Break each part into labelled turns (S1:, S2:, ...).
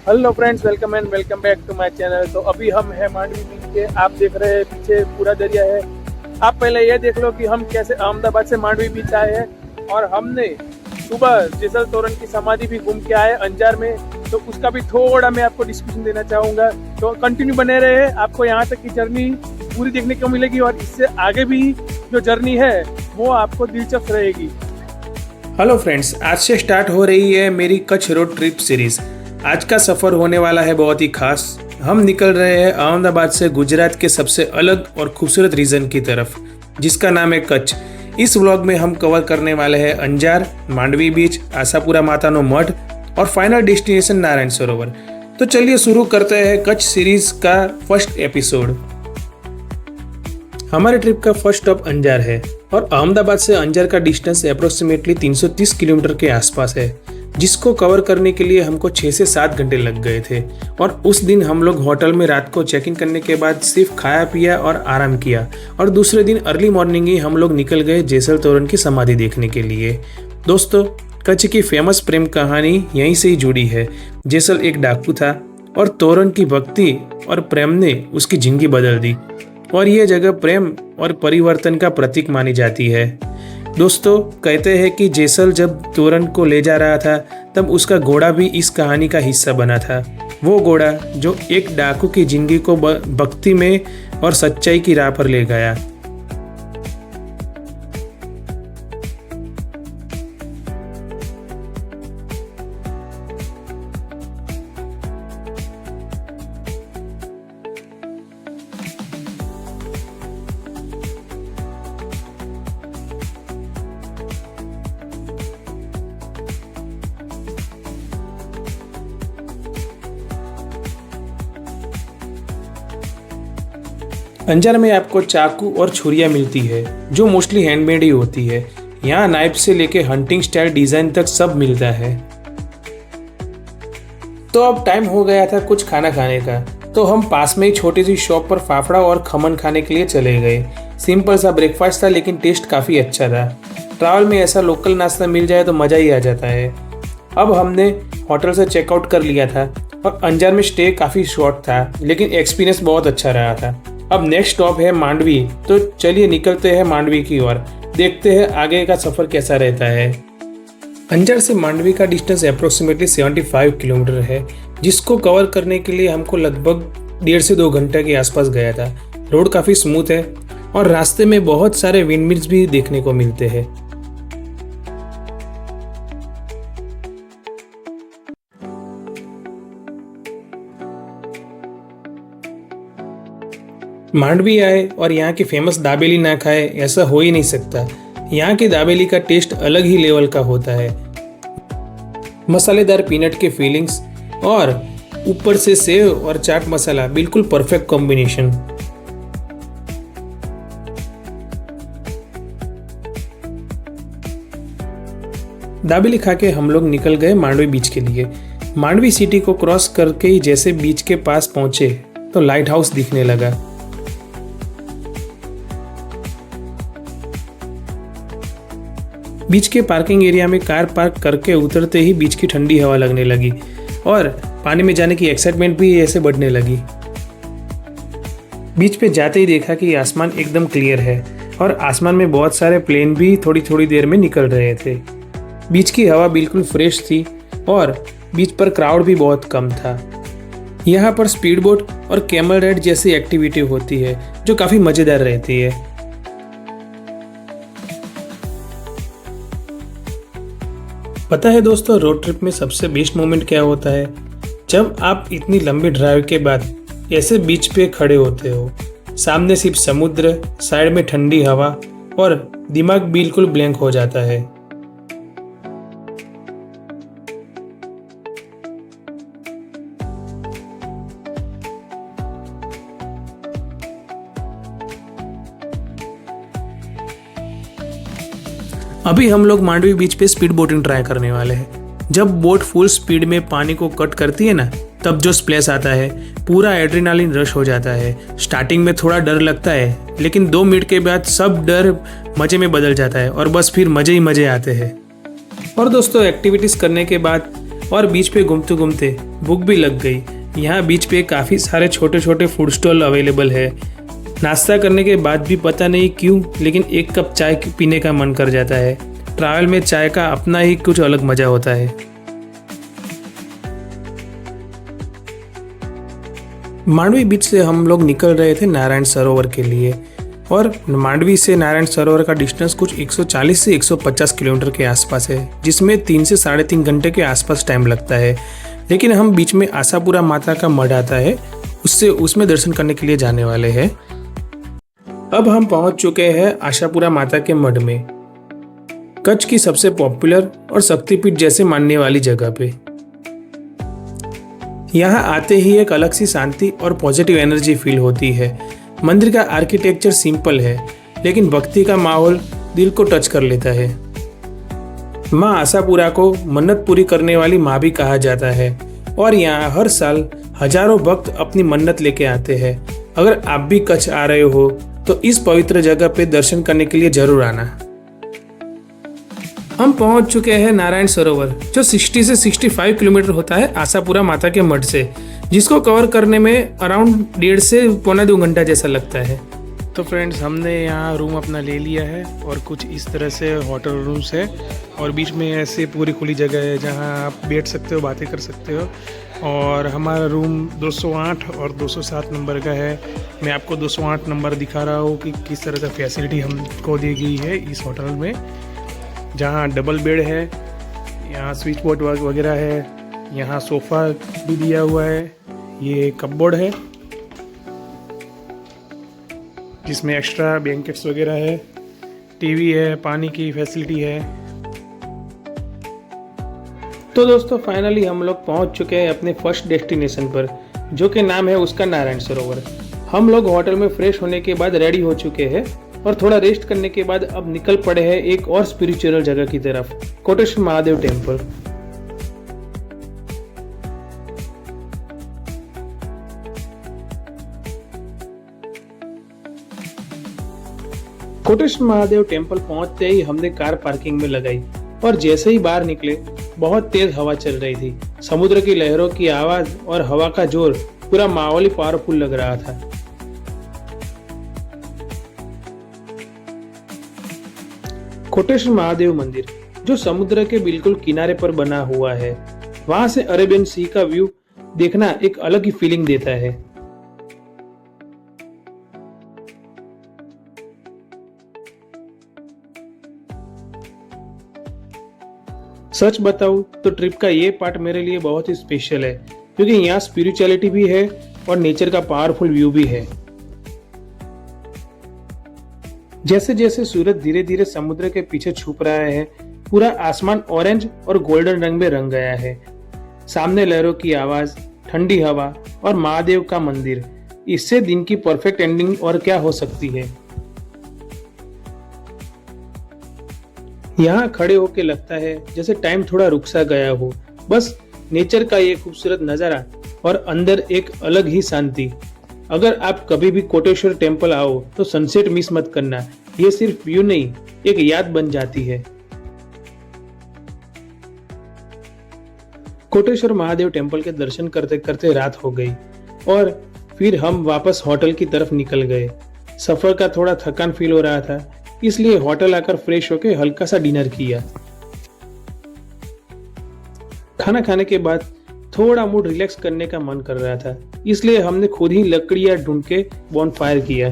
S1: Hello friends, welcome back to my channel. तो अभी हम हैं मांडवी बीच के। आप देख रहे हैं पीछे पूरा दरिया है। आप पहले ये देख लो कि हम कैसे अहमदाबाद से मांडवी बीच आए हैं। और हमने सुबह जेसल तोरण की समाधि भी घूम के आए अंजार में। तो उसका भी थोड़ा मैं आपको डिस्क्रिप्शन देना चाहूँगा। तो कंटिन्यू बने रहे, आपको यहाँ तक की जर्नी पूरी देखने को मिलेगी और इससे आगे भी जो जर्नी है वो आपको दिलचस्प रहेगी।
S2: हेलो फ्रेंड्स, आज से स्टार्ट हो रही है मेरी कच्छ रोड ट्रिप सीरीज। आज का सफ़र होने वाला है बहुत ही खास। हम निकल रहे हैं अहमदाबाद से गुजरात के सबसे अलग और खूबसूरत रीजन की तरफ, जिसका नाम है कच्छ। इस व्लॉग में हम कवर करने वाले हैं अंजार, मांडवी बीच, आशापुरा मातानो मठ और फाइनल डेस्टिनेशन नारायण सरोवर। तो चलिए शुरू करते हैं कच्छ सीरीज का फर्स्ट एपिसोड। हमारे ट्रिप का फर्स्ट स्टॉप अंजार है और अहमदाबाद से अंजार का डिस्टेंस अप्रोक्सीमेटली 330 किलोमीटर के आसपास है, जिसको कवर करने के लिए हमको 6 से 7 घंटे लग गए थे। और उस दिन हम लोग होटल में रात को चेक इन करने के बाद सिर्फ खाया पिया और आराम किया और दूसरे दिन अर्ली मॉर्निंग ही हम लोग निकल गए जेसल तोरण की समाधि देखने के लिए। दोस्तों, कच्छ की फेमस प्रेम कहानी यहीं से ही जुड़ी है। जेसल एक डाकू था और तोरण की भक्ति और प्रेम ने उसकी जिंदगी बदल दी और ये जगह प्रेम और परिवर्तन का प्रतीक मानी जाती है। दोस्तों, कहते हैं कि जेसल जब तोरण को ले जा रहा था तब उसका घोड़ा भी इस कहानी का हिस्सा बना था। वो घोड़ा जो एक डाकू की जिंदगी को भक्ति में और सच्चाई की राह पर ले गया। अंजार में आपको चाकू और छुरियां मिलती है जो मोस्टली हैंडमेड ही होती है। यहाँ नाइफ से लेके हंटिंग स्टाइल डिजाइन तक सब मिलता है। तो अब टाइम हो गया था कुछ खाना खाने का, तो हम पास में ही छोटी सी शॉप पर फाफड़ा और खमन खाने के लिए चले गए। सिंपल सा ब्रेकफास्ट था लेकिन टेस्ट काफ़ी अच्छा था। ट्रैवल में ऐसा लोकल नाश्ता मिल जाए तो मज़ा ही आ जाता है। अब हमने होटल से चेकआउट कर लिया था और अंजार में स्टे काफ़ी शॉर्ट था लेकिन एक्सपीरियंस बहुत अच्छा रहा था। अब नेक्स्ट स्टॉप है मांडवी, तो चलिए निकलते हैं मांडवी की ओर। देखते हैं आगे का सफ़र कैसा रहता है। अंजार से मांडवी का डिस्टेंस अप्रोक्सीमेटली 75 किलोमीटर है, जिसको कवर करने के लिए हमको लगभग 1.5 से 2 घंटे के आसपास गया था। रोड काफ़ी स्मूथ है और रास्ते में बहुत सारे विंडमिल्स भी देखने को मिलते हैं। मांडवी आए और यहाँ की फेमस दाबेली ना खाए ऐसा हो ही नहीं सकता। यहाँ की दाबेली का टेस्ट अलग ही लेवल का होता है। मसालेदार पीनट के फीलिंग्स और ऊपर से सेव और चाट मसाला, बिल्कुल परफेक्ट कॉम्बिनेशन। दाबेली खा के हम लोग निकल गए मांडवी बीच के लिए। मांडवी सिटी को क्रॉस करके ही जैसे बीच के पास पहुंचे तो लाइट हाउस दिखने लगा। बीच के पार्किंग एरिया में कार पार्क करके उतरते ही बीच की ठंडी हवा लगने लगी और पानी में जाने की एक्साइटमेंट भी ऐसे बढ़ने लगी। बीच पे जाते ही देखा कि आसमान एकदम क्लियर है और आसमान में बहुत सारे प्लेन भी थोड़ी थोड़ी देर में निकल रहे थे। बीच की हवा बिल्कुल फ्रेश थी और बीच पर क्राउड भी बहुत कम था। यहाँ पर स्पीड बोट और कैमल राइड जैसी एक्टिविटी होती है जो काफ़ी मज़ेदार रहती है। पता है दोस्तों, रोड ट्रिप में सबसे बेस्ट मोमेंट क्या होता है? जब आप इतनी लंबी ड्राइव के बाद ऐसे बीच पे खड़े होते हो, सामने सिर्फ समुद्र, साइड में ठंडी हवा और दिमाग बिल्कुल ब्लैंक हो जाता है। अभी हम लोग मांडवी बीच पे स्पीड बोटिंग ट्राई करने वाले हैं। जब बोट फुल स्पीड में पानी को कट करती है ना, तब जो स्प्लैश आता है पूरा एड्रेनालिन रश हो जाता है। स्टार्टिंग में थोड़ा डर लगता है लेकिन 2 मिनट के बाद सब डर मजे में बदल जाता है और बस फिर मजे ही मजे आते हैं। और दोस्तों, एक्टिविटीज़ करने के बाद और बीच पे घूमते घूमते भूख भी लग गई। यहाँ बीच पे काफ़ी सारे छोटे छोटे फूड स्टॉल अवेलेबल है। नाश्ता करने के बाद भी पता नहीं क्यों लेकिन एक कप चाय पीने का मन कर जाता है। ट्रैवल में चाय का अपना ही कुछ अलग मज़ा होता है। मांडवी बीच से हम लोग निकल रहे थे नारायण सरोवर के लिए और मांडवी से नारायण सरोवर का डिस्टेंस कुछ 140 से 150 किलोमीटर के आसपास है, जिसमें 3 से 3.5 घंटे के आसपास टाइम लगता है। लेकिन हम बीच में आशापुरा माता का मठ आता है, उसमें दर्शन करने के लिए जाने वाले हैं। अब हम पहुंच चुके हैं आशापुरा माता के मठ में, कच्छ की सबसे पॉपुलर और शक्तिपीठ जैसे मानने वाली जगह पे। यहाँ आते ही एक अलग सी शांति और पॉजिटिव एनर्जी फील होती है। मंदिर का आर्किटेक्चर सिंपल है लेकिन भक्ति का माहौल दिल को टच कर लेता है। माँ आशापुरा को मन्नत पूरी करने वाली माँ भी कहा जाता है और यहाँ हर साल हजारों भक्त अपनी मन्नत लेके आते हैं। अगर आप भी कच्छ आ रहे हो तो इस पवित्र जगह पे दर्शन करने के लिए जरूर आना। हम पहुंच चुके हैं नारायण सरोवर, जो 60 से 65 किलोमीटर होता है आशापुरा माता के मठ से, जिसको कवर करने में अराउंड 1.5 से 1.25 घंटा जैसा लगता है। तो फ्रेंड्स, हमने यहाँ रूम अपना ले लिया है और कुछ इस तरह से होटल रूम्स है और बीच में ऐसे पूरी खुली जगह है जहाँ आप बैठ सकते हो, बातें कर सकते हो। और हमारा रूम 208 और 207 नंबर का है। मैं आपको 208 नंबर दिखा रहा हूँ कि किस तरह का फैसिलिटी हमको दी गई है इस होटल में, जहाँ डबल बेड है, यहाँ स्विच बोर्ड वगैरह है, यहाँ सोफ़ा भी दिया हुआ है, ये कपबोर्ड है जिसमें एक्स्ट्रा ब्लैंकेट्स वगैरह है, टीवी है, पानी की फैसिलिटी है। तो दोस्तों, फाइनली हम लोग पहुंच चुके हैं अपने फर्स्ट डेस्टिनेशन पर, जो कि नाम है उसका नारायण सरोवर। हम लोग होटल में फ्रेश होने के बाद रेडी हो चुके हैं और थोड़ा रेस्ट करने के बाद अब निकल पड़े हैं एक और स्पिरिचुअल जगह की तरफ, कोटेश्वर महादेव टेम्पल। कोटेश्वर महादेव टेम्पल पहुंचते ही हमने कार पार्किंग में लगाई और जैसे ही बाहर निकले बहुत तेज हवा चल रही थी। समुद्र की लहरों की आवाज और हवा का जोर पूरा माहौल ही पावरफुल लग रहा था। कोटेश्वर महादेव मंदिर, जो समुद्र के बिल्कुल किनारे पर बना हुआ है, वहां से अरेबियन सी का व्यू देखना एक अलग ही फीलिंग देता है। सच बताऊं तो ट्रिप का ये पार्ट मेरे लिए बहुत ही स्पेशल है, क्योंकि यहाँ स्पिरिचुअलिटी भी है और नेचर का पावरफुल व्यू भी है। जैसे जैसे सूरज धीरे धीरे समुद्र के पीछे छुप रहा है, पूरा आसमान ऑरेंज और गोल्डन रंग में रंग गया है। सामने लहरों की आवाज, ठंडी हवा और महादेव का मंदिर, इससे दिन की परफेक्ट एंडिंग और क्या हो सकती है। यहाँ खड़े होके लगता है जैसे टाइम थोड़ा रुक सा गया हो। बस नेचर का ये खूबसूरत नजारा और अंदर एक अलग ही शांति। अगर आप कभी भी कोटेश्वर टेम्पल आओ तो सनसेट मिस मत करना। ये सिर्फ व्यू नहीं, एक याद बन जाती है। कोटेश्वर महादेव टेम्पल के दर्शन करते करते रात हो गई और फिर हम वापस होटल की तरफ निकल गए। सफर का थोड़ा थकान फील हो रहा था, इसलिए होटल आकर फ्रेश होकर हल्का सा डिनर किया। खाना खाने के बाद थोड़ा मूड रिलैक्स करने का मन कर रहा था, इसलिए हमने खुद ही लकड़ियां ढूंढ के बॉनफायर किया।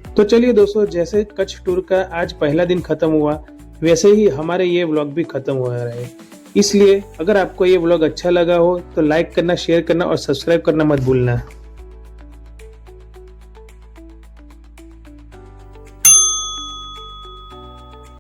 S2: तो चलिए दोस्तों, जैसे कच्छ टूर का आज पहला दिन खत्म हुआ, वैसे ही हमारे ये व्लॉग भी खत्म हो रहा है। इसलिए अगर आपको ये व्लॉग अच्छा लगा हो तो लाइक करना, शेयर करना और सब्सक्राइब करना मत भूलना।